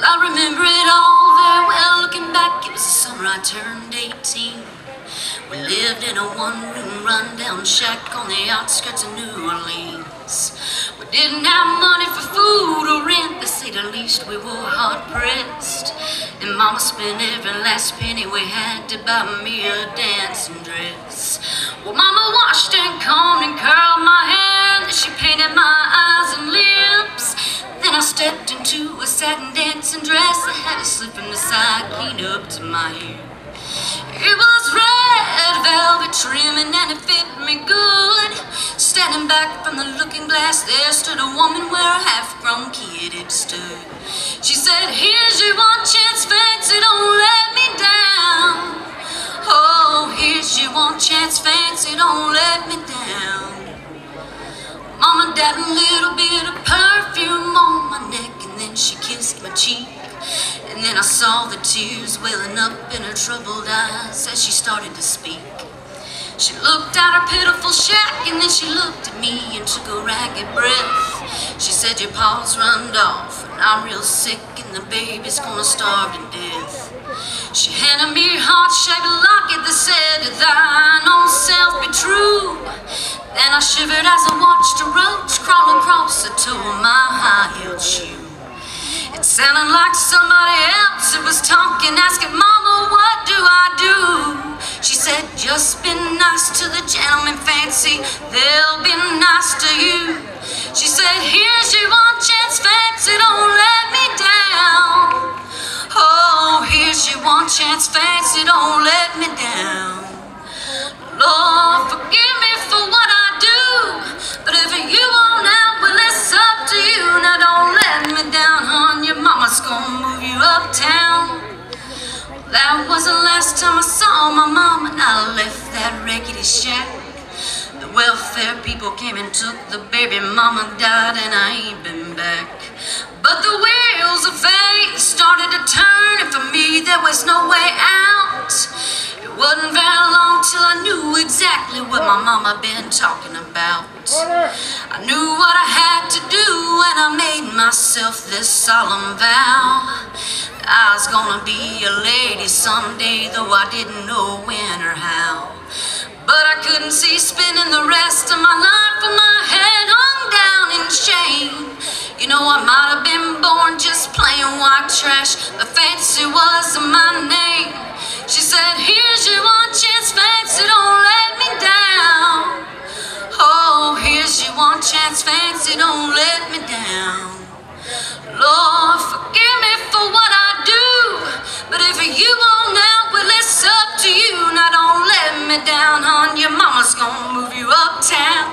I remember it all very well. Looking back, it was the summer I turned 18. We lived in a one-room rundown shack on the outskirts of New Orleans. We didn't have money for food or rent, to say the least. We were hard-pressed, and Mama spent every last penny we had to buy me a dancing dress. Well, Mama washed and combed and curled my hair, then she painted my eyes and lips. Then I stepped into a satin dancing dress. I had it slip from the side clean up to my ear. It was red velvet trimming and it fit me good. Standing back from the looking glass, there stood a woman where a half-grown kid had stood. She said, "Here's your one chance, fancy, don't let me down. Oh, here's your one chance, fancy, don't let me down." Mama dabbed a little bit of perfume on my neck, and then she kissed my cheek. And then I saw the tears welling up in her troubled eyes as she started to speak. She looked at her pitiful shack, and then she looked at me and took a ragged breath. She said, "Your pa's run off, and I'm real sick, and the baby's gonna starve to death." She handed me a heart-shaped locket that said, "To thine own self be true." Then I shivered as I watched a roach crawl across the toe of my high-heeled shoe. It sounded like somebody else who was talking, asking, "Mama, what do I do?" She said, "Just be nice to the gentleman, fancy, they'll be nice to you." She said, "Here's your one chance, fancy, don't let me down. Oh, here's your one chance, fancy, don't let me down. Lord, forgive me for what I do, but if you want out, well, it's up to you. Now don't let me down, hon, your mama's gonna move you uptown." That was the last time I saw my mama, and I left that rickety shack. The welfare people came and took the baby, mama died, and I ain't been back. But the wheels of fate started to turn, and for me there was no way out. It wasn't very long till I knew exactly what my mama been talking about. I knew what I had to do, and I made myself this solemn vow. I was gonna be a lady someday, though I didn't know when or how. But I couldn't see spending the rest of my life with my head hung down in shame. You know, I might have been born just plain white trash, but fancy was my name. She said, "Here's your one chance, fancy, don't let me down. Oh, here's your one chance, fancy, don't let me down. Lord, forgive me for what I do, but if you want out, well, it's up to you. Now don't let me down, hon, your mama's gonna move you uptown."